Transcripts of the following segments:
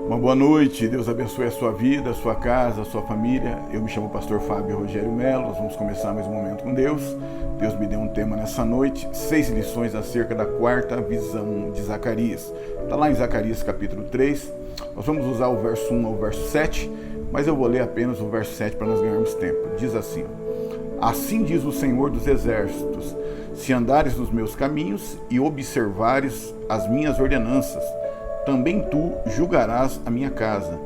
Uma boa noite, Deus abençoe a sua vida, a sua casa, a sua família. Eu me chamo Pastor Fábio Rogério Melo, nós vamos começar mais um momento com Deus. Deus me deu um tema nessa noite, 6 lições acerca da quarta visão de Zacarias. Está lá em Zacarias capítulo 3, nós vamos usar o verso 1 ao verso 7, mas eu vou ler apenas o verso 7 para nós ganharmos tempo. Diz assim: Assim diz o Senhor dos Exércitos, se andares nos meus caminhos e observares as minhas ordenanças, também tu julgarás a minha casa,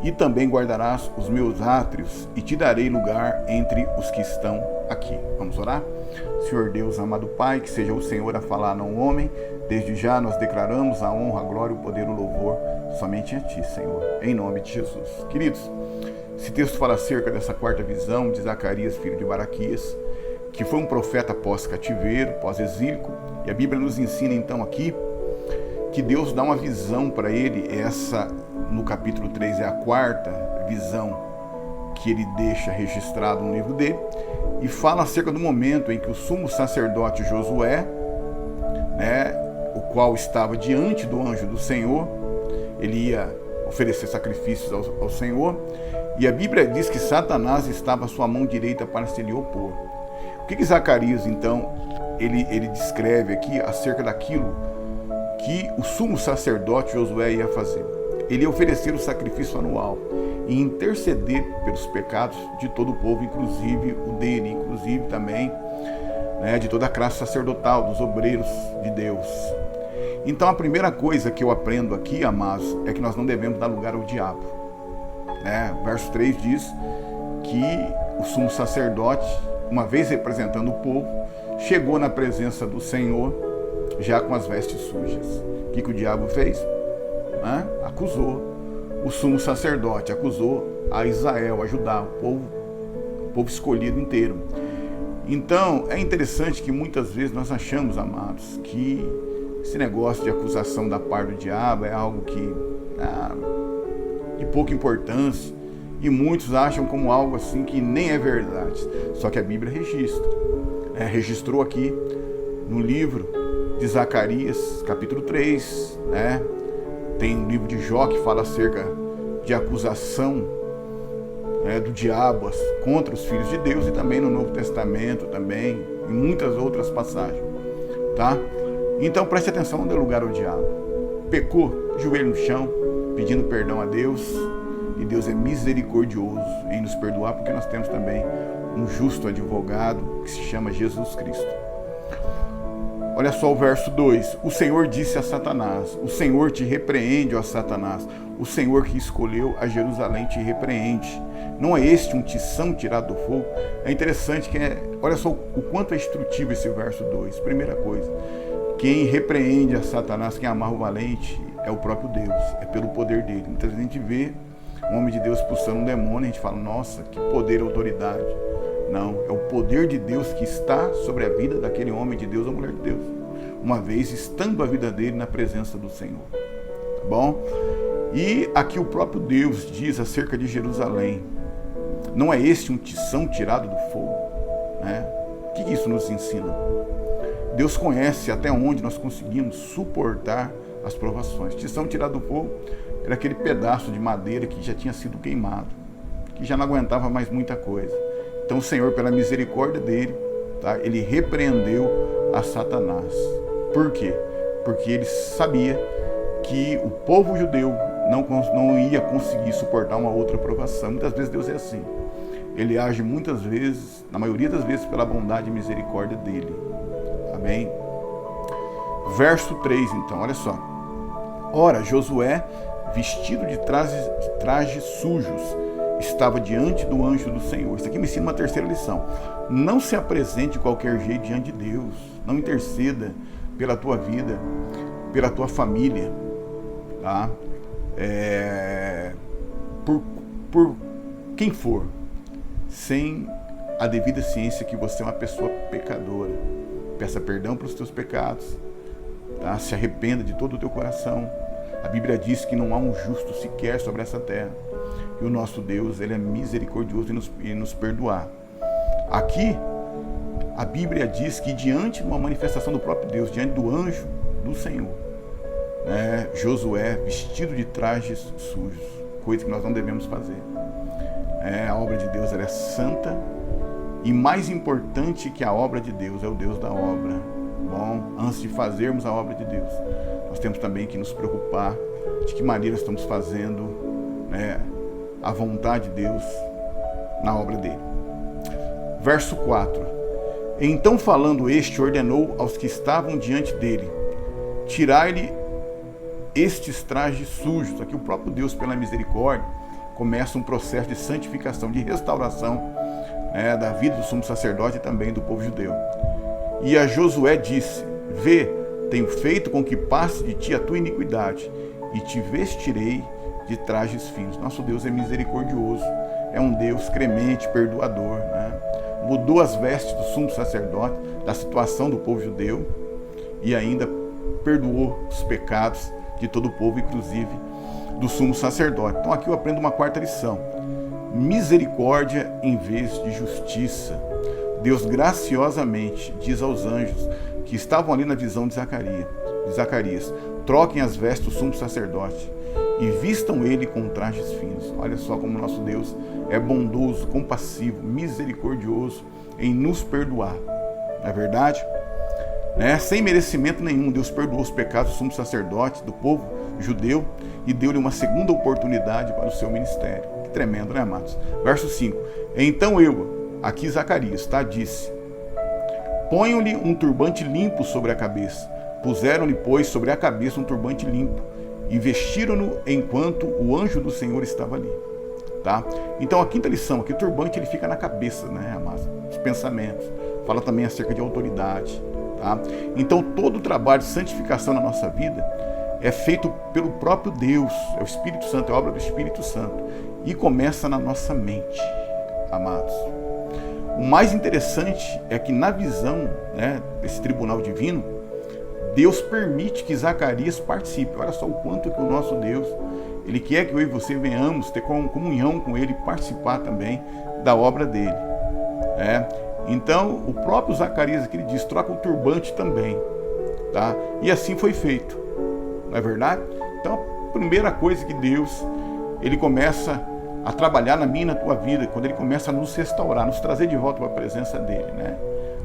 e também guardarás os meus átrios, e te darei lugar entre os que estão aqui. Vamos orar? Senhor Deus, amado Pai, que seja o Senhor a falar, não o homem. Desde já nós declaramos a honra, a glória, o poder e o louvor somente a Ti, Senhor, em nome de Jesus. Queridos, esse texto fala acerca dessa quarta visão de Zacarias, filho de Baraquias, que foi um profeta pós-cativeiro, pós-exílico, e a Bíblia nos ensina então aqui que Deus dá uma visão para ele. Essa, no capítulo 3, é a quarta visão que ele deixa registrado no livro dele, e fala acerca do momento em que o sumo sacerdote Josué, o qual estava diante do anjo do Senhor, ele ia oferecer sacrifícios ao Senhor, e a Bíblia diz que Satanás estava à sua mão direita para se lhe opor. O que Zacarias, então, ele descreve aqui acerca daquilo que o sumo sacerdote Josué ia fazer? Ele ia oferecer o sacrifício anual e interceder pelos pecados de todo o povo, inclusive o dele, inclusive também de toda a classe sacerdotal, dos obreiros de Deus. Então a primeira coisa que eu aprendo aqui, amados, é que nós não devemos dar lugar ao diabo. Verso 3 diz que o sumo sacerdote, uma vez representando o povo, chegou na presença do Senhor já com as vestes sujas. O que o diabo fez? Acusou o sumo sacerdote, acusou a Israel, a Judá, o povo escolhido inteiro. Então é interessante que muitas vezes nós achamos, amados, que esse negócio de acusação da parte do diabo é algo que de pouca importância, e muitos acham como algo assim que nem é verdade. Só que a Bíblia registrou aqui no livro de Zacarias, capítulo 3, tem um livro de Jó que fala acerca de acusação do diabo contra os filhos de Deus, e também no Novo Testamento, também em muitas outras passagens, tá? Então preste atenção, não dê lugar ao diabo. Pecou, joelho no chão, pedindo perdão a Deus, e Deus é misericordioso em nos perdoar, porque nós temos também um justo advogado que se chama Jesus Cristo. Olha só o verso 2. O Senhor disse a Satanás: o Senhor te repreende, ó Satanás. O Senhor que escolheu a Jerusalém te repreende. Não é este um tição tirado do fogo? É interessante que olha só o quanto é instrutivo esse verso 2. Primeira coisa, quem repreende a Satanás, quem amarra o valente, é o próprio Deus, é pelo poder dele. Muitas vezes a gente vê um homem de Deus expulsando um demônio, a gente fala: nossa, que poder e autoridade. Não, é o poder de Deus que está sobre a vida daquele homem de Deus ou mulher de Deus, uma vez estando a vida dele na presença do Senhor. Tá bom? E aqui o próprio Deus diz acerca de Jerusalém: não é este um tição tirado do fogo? O que isso nos ensina? Deus conhece até onde nós conseguimos suportar as provações. Tição tirado do fogo era aquele pedaço de madeira que já tinha sido queimado, que já não aguentava mais muita coisa. Então o Senhor, pela misericórdia dele, ele repreendeu a Satanás. Por quê? Porque ele sabia que o povo judeu não ia conseguir suportar uma outra provação. Muitas vezes Deus é assim. Ele age muitas vezes, na maioria das vezes, pela bondade e misericórdia dele. Amém? Verso 3, então, olha só. Ora, Josué, vestido de trajes sujos, estava diante do anjo do Senhor. Isso aqui me ensina uma terceira lição. Não se apresente de qualquer jeito diante de Deus. Não interceda pela tua vida, pela tua família, tá? Por quem for, sem a devida ciência que você é uma pessoa pecadora. Peça perdão pelos teus pecados, tá? Se arrependa de todo o teu coração. A Bíblia diz que não há um justo sequer sobre essa terra. E o nosso Deus, ele é misericordioso em nos perdoar. Aqui, a Bíblia diz que diante de uma manifestação do próprio Deus, diante do anjo do Senhor, Josué vestido de trajes sujos, coisa que nós não devemos fazer. A obra de Deus, ela é santa, e mais importante que a obra de Deus é o Deus da obra. Bom, antes de fazermos a obra de Deus, nós temos também que nos preocupar de que maneira estamos fazendo a vontade de Deus na obra dele. Verso 4: Então falando este, ordenou aos que estavam diante dele: tirai-lhe estes trajes sujos. Aqui o próprio Deus, pela misericórdia, começa um processo de santificação, de restauração da vida do sumo sacerdote e também do povo judeu. E a Josué disse: vê, tenho feito com que passe de ti a tua iniquidade, e te vestirei de trajes finos. Nosso Deus é misericordioso, é um Deus clemente, perdoador, Mudou as vestes do sumo sacerdote, da situação do povo judeu, e ainda perdoou os pecados de todo o povo, inclusive do sumo sacerdote. Então aqui eu aprendo uma quarta lição: misericórdia em vez de justiça. Deus graciosamente diz aos anjos que estavam ali na visão de Zacarias: troquem as vestes do sumo sacerdote e vistam ele com trajes finos. Olha só como nosso Deus é bondoso, compassivo, misericordioso em nos perdoar. Não é verdade? Sem merecimento nenhum, Deus perdoou os pecados do sumo sacerdote, do povo judeu, e deu-lhe uma segunda oportunidade para o seu ministério. Que tremendo, né, amados? Verso 5: Então eu, aqui Zacarias, disse: ponham-lhe um turbante limpo sobre a cabeça. Puseram-lhe, pois, sobre a cabeça um turbante limpo, e vestiram-no enquanto o anjo do Senhor estava ali. Então a quinta lição aqui: o turbante ele fica na cabeça, amados? Os pensamentos. Fala também acerca de autoridade. Então todo o trabalho de santificação na nossa vida é feito pelo próprio Deus, é o Espírito Santo, é a obra do Espírito Santo, e começa na nossa mente, amados. O mais interessante é que na visão desse tribunal divino, Deus permite que Zacarias participe. Olha só o quanto que o nosso Deus, ele quer que eu e você venhamos ter comunhão com ele, participar também da obra dele. Então o próprio Zacarias aqui, ele diz: troca o turbante também, e assim foi feito. Não é verdade? Então a primeira coisa que Deus, ele começa a trabalhar na minha e na tua vida, quando ele começa a nos restaurar, nos trazer de volta para a presença dele.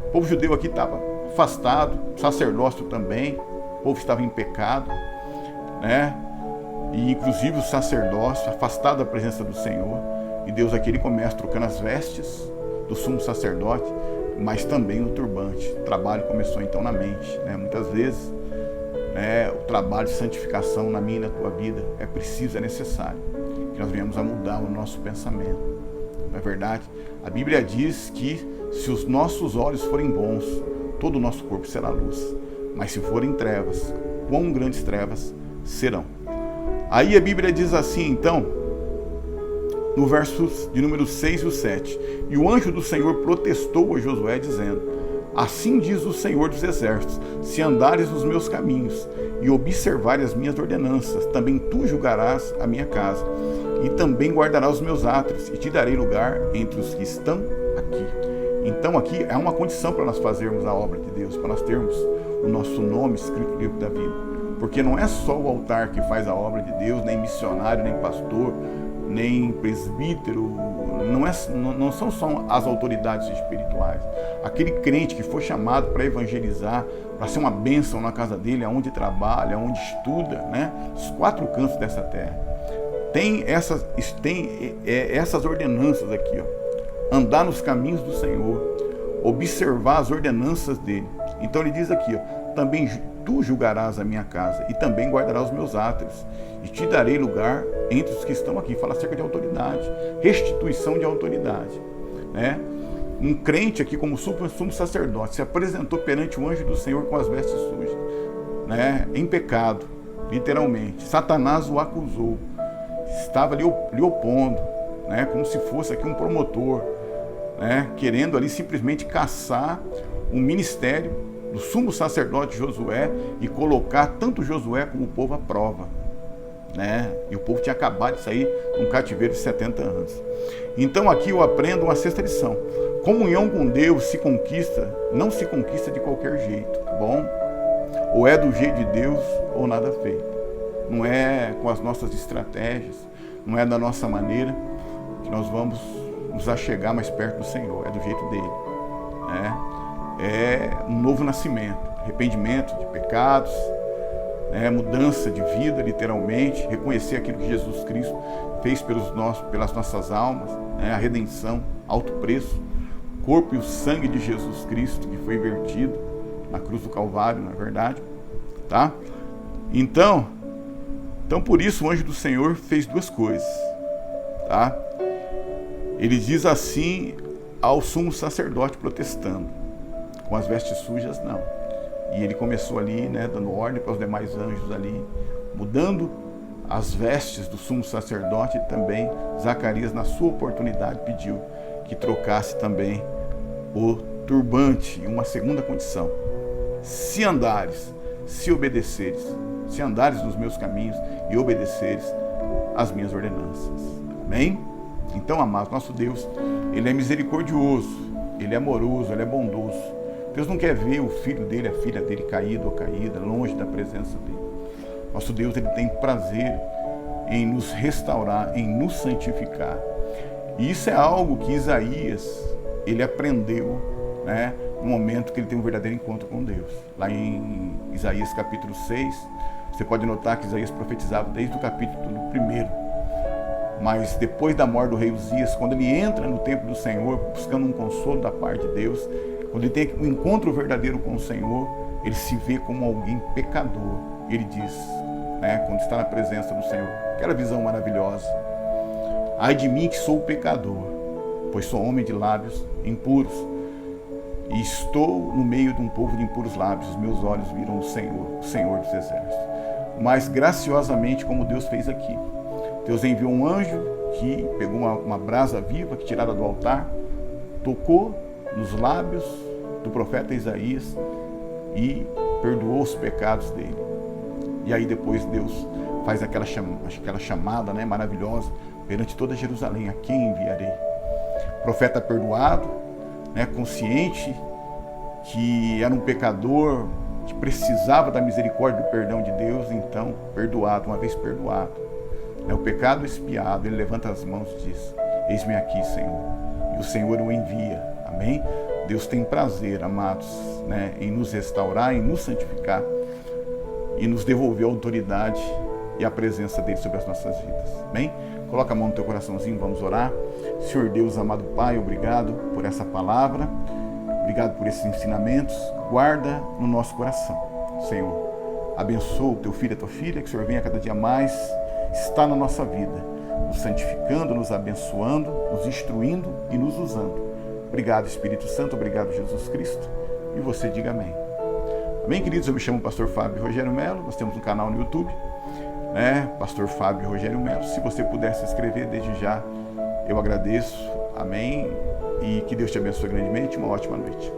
O povo judeu aqui estava afastado, o sacerdócio também, o povo estava em pecado, e inclusive o sacerdócio afastado da presença do Senhor. E Deus aqui, ele começa trocando as vestes do sumo sacerdote, mas também o turbante. O trabalho começou então na mente. Muitas vezes o trabalho de santificação na minha e na tua vida é preciso, é necessário que nós venhamos a mudar o nosso pensamento. Não é verdade? A Bíblia diz que se os nossos olhos forem bons, todo o nosso corpo será luz. Mas se forem trevas, quão grandes trevas serão. Aí a Bíblia diz assim, então, no versos de número 6 e 7: E o anjo do Senhor protestou a Josué, dizendo: Assim diz o Senhor dos Exércitos: se andares nos meus caminhos e observares as minhas ordenanças, também tu julgarás a minha casa, e também guardarás os meus átrios, e te darei lugar entre os que estão aqui. Então aqui é uma condição para nós fazermos a obra de Deus, para nós termos o nosso nome escrito no livro da vida. Porque não é só o altar que faz a obra de Deus, nem missionário, nem pastor, nem presbítero, não são só as autoridades espirituais. Aquele crente que foi chamado para evangelizar, para ser uma bênção na casa dele, aonde trabalha, aonde estuda, os quatro cantos dessa terra. Tem essas ordenanças aqui, andar nos caminhos do Senhor, observar as ordenanças dele. Então ele diz aqui, também tu julgarás a minha casa e também guardarás os meus átrios, e te darei lugar entre os que estão aqui. Fala acerca de autoridade, restituição de autoridade. Um crente aqui, como sumo sacerdote, se apresentou perante o anjo do Senhor com as vestes sujas, em pecado, literalmente. Satanás o acusou, estava lhe opondo, como se fosse aqui um promotor, querendo ali simplesmente caçar o ministério do sumo sacerdote Josué e colocar tanto Josué como o povo à prova. E o povo tinha acabado de sair de um cativeiro de 70 anos. Então aqui eu aprendo uma sexta lição: comunhão com Deus não se conquista de qualquer jeito, tá bom? Ou é do jeito de Deus ou nada feito. Não é com as nossas estratégias, não é da nossa maneira que nós vamos nos achegar mais perto do Senhor, é do jeito dele. É um novo nascimento, arrependimento de pecados, mudança de vida, literalmente, reconhecer aquilo que Jesus Cristo fez pelas nossas almas, a redenção, alto preço, o corpo e o sangue de Jesus Cristo que foi vertido na cruz do Calvário, na verdade, tá? Então por isso o anjo do Senhor fez duas coisas, tá? Ele diz assim ao sumo sacerdote protestando, com as vestes sujas não. E ele começou ali, dando ordem para os demais anjos ali, mudando as vestes do sumo sacerdote. E também Zacarias, na sua oportunidade, pediu que trocasse também o turbante, em uma segunda condição. Se andares, se obedeceres, se andares nos meus caminhos e obedeceres as minhas ordenanças. Amém? Então, amados, nosso Deus, Ele é misericordioso, Ele é amoroso, Ele é bondoso. Deus não quer ver o filho dele, a filha dele caído ou caída, longe da presença dele. Nosso Deus, Ele tem prazer em nos restaurar, em nos santificar. E isso é algo que Isaías, ele aprendeu, no momento que ele tem um verdadeiro encontro com Deus. Lá em Isaías capítulo 6, você pode notar que Isaías profetizava desde o capítulo 1. Mas depois da morte do rei Uzias, quando ele entra no templo do Senhor, buscando um consolo da parte de Deus, quando ele tem um encontro verdadeiro com o Senhor, ele se vê como alguém pecador. Ele diz, quando está na presença do Senhor, aquela visão maravilhosa: ai de mim que sou pecador, pois sou homem de lábios impuros, e estou no meio de um povo de impuros lábios. Os meus olhos viram o Senhor dos exércitos. Mas graciosamente, como Deus fez aqui, Deus enviou um anjo que pegou uma brasa viva que tirada do altar, tocou nos lábios do profeta Isaías e perdoou os pecados dele. E aí depois Deus faz aquela chamada, maravilhosa perante toda Jerusalém: a quem enviarei? Profeta perdoado, consciente que era um pecador, que precisava da misericórdia e do perdão de Deus. Então, perdoado, uma vez perdoado, o pecado expiado, ele levanta as mãos e diz: eis-me aqui, Senhor. E o Senhor o envia. Amém? Deus tem prazer, amados, em nos restaurar, em nos santificar e nos devolver a autoridade e a presença dele sobre as nossas vidas. Amém? Coloca a mão no teu coraçãozinho, vamos orar. Senhor Deus, amado Pai, obrigado por essa palavra, obrigado por esses ensinamentos. Guarda no nosso coração, Senhor. Abençoa o teu filho e a tua filha, que o Senhor venha cada dia mais estar na nossa vida, nos santificando, nos abençoando, nos instruindo e nos usando. Obrigado, Espírito Santo, obrigado, Jesus Cristo. E você diga amém. Amém, queridos? Eu me chamo Pastor Fábio Rogério Melo, nós temos um canal no YouTube, Pastor Fábio Rogério Melo. Se você puder se inscrever desde já, eu agradeço. Amém? E que Deus te abençoe grandemente. Uma ótima noite.